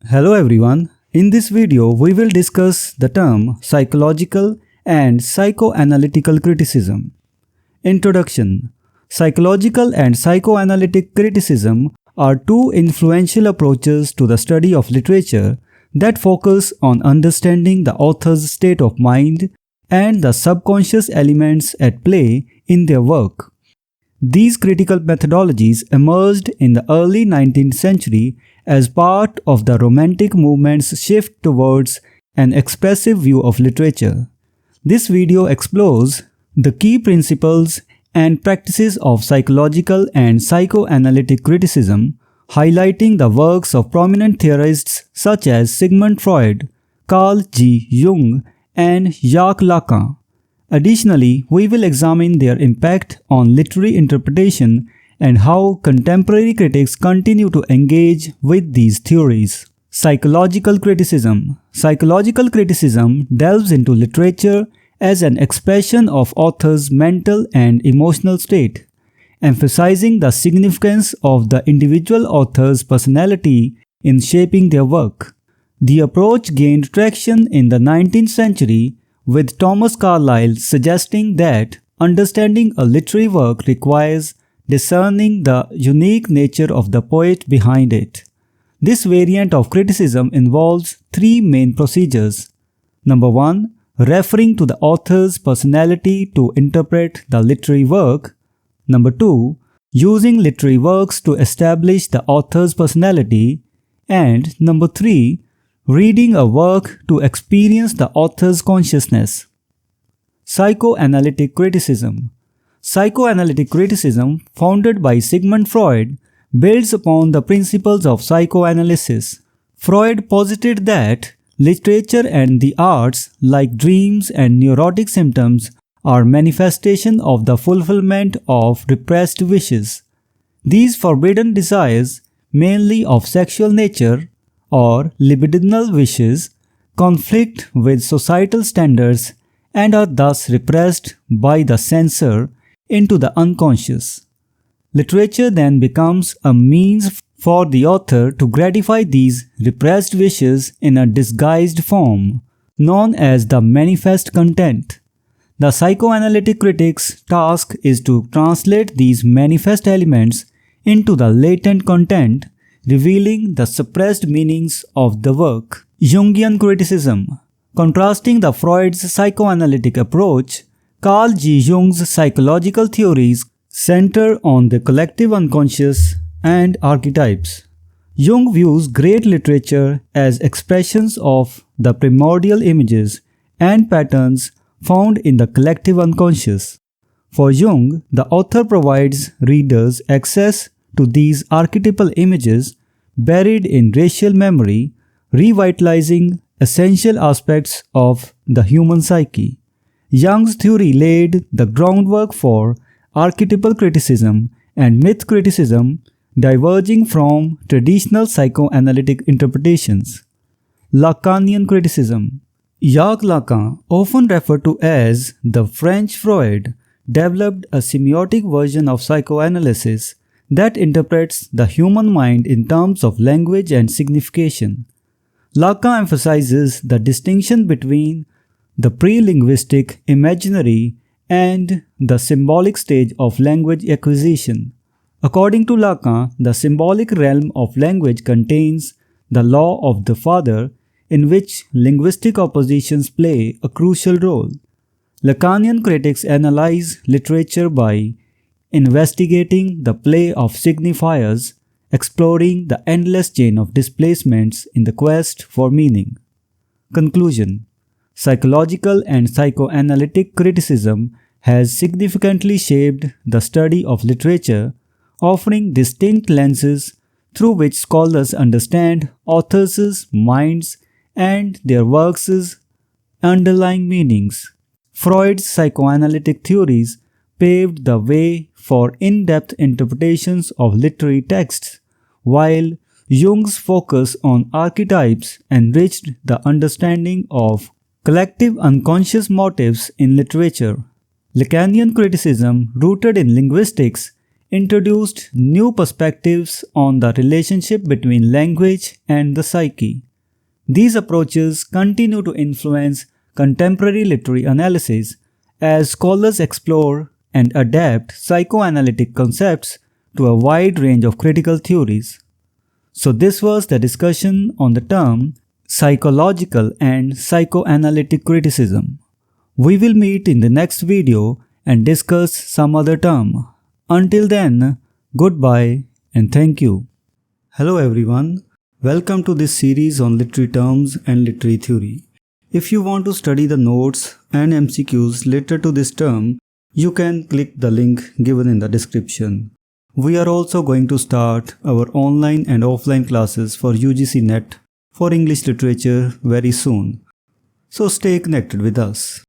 Hello everyone. In this video, we will discuss the term psychological and psychoanalytical criticism. Introduction. Psychological and psychoanalytic criticism are two influential approaches to the study of literature that focus on understanding the author's state of mind and the subconscious elements at play in their work. These critical methodologies emerged in the early 19th century as part of the Romantic movement's shift towards an expressive view of literature. This video explores the key principles and practices of psychological and psychoanalytic criticism, highlighting the works of prominent theorists such as Sigmund Freud, Carl G. Jung, and Jacques Lacan. Additionally, we will examine their impact on literary interpretation and how contemporary critics continue to engage with these theories. Psychological criticism. Psychological criticism delves into literature as an expression of authors' mental and emotional state, emphasizing the significance of the individual author's personality in shaping their work. The approach gained traction in the 19th century, with Thomas Carlyle suggesting that understanding a literary work requires discerning the unique nature of the poet behind it. This variant of criticism involves three main procedures. Number 1. Referring to the author's personality to interpret the literary work. Number 2. Using literary works to establish the author's personality. And number 3. Reading a work to experience the author's consciousness. Psychoanalytic criticism. Psychoanalytic criticism, founded by Sigmund Freud, builds upon the principles of psychoanalysis. Freud posited that literature and the arts, like dreams and neurotic symptoms, are manifestation of the fulfillment of repressed wishes. These forbidden desires, mainly of sexual nature, or libidinal wishes, conflict with societal standards and are thus repressed by the censor into the unconscious. Literature then becomes a means for the author to gratify these repressed wishes in a disguised form, known as the manifest content. The psychoanalytic critic's task is to translate these manifest elements into the latent content, revealing the suppressed meanings of the work. Jungian criticism. Contrasting the Freud's psychoanalytic approach, Carl G. Jung's psychological theories center on the collective unconscious and archetypes. Jung views great literature as expressions of the primordial images and patterns found in the collective unconscious. For Jung, the author provides readers access to these archetypal images buried in racial memory, revitalizing essential aspects of the human psyche. Jung's theory laid the groundwork for archetypal criticism and myth criticism, diverging from traditional psychoanalytic interpretations. Lacanian criticism. Jacques Lacan, often referred to as the French Freud, developed a semiotic version of psychoanalysis that interprets the human mind in terms of language and signification. Lacan emphasizes the distinction between the pre-linguistic imaginary and the symbolic stage of language acquisition. According to Lacan, the symbolic realm of language contains the law of the father, in which linguistic oppositions play a crucial role. Lacanian critics analyze literature by investigating the play of signifiers, exploring the endless chain of displacements in the quest for meaning. Conclusion. Psychological and psychoanalytic criticism has significantly shaped the study of literature, offering distinct lenses through which scholars understand authors' minds and their works' underlying meanings. Freud's psychoanalytic theories paved the way for in-depth interpretations of literary texts, while Jung's focus on archetypes enriched the understanding of collective unconscious motives in literature. Lacanian criticism, rooted in linguistics, introduced new perspectives on the relationship between language and the psyche. These approaches continue to influence contemporary literary analysis as scholars explore and adapt psychoanalytic concepts to a wide range of critical theories. So this was the discussion on the term psychological and psychoanalytic criticism. We will meet in the next video and discuss some other term. Until then, goodbye and thank you. Hello everyone, welcome to this series on literary terms and literary theory. If you want to study the notes and MCQs related to this term, you can click the link given in the description. We are also going to start our online and offline classes for UGC NET for English literature very soon. So stay connected with us.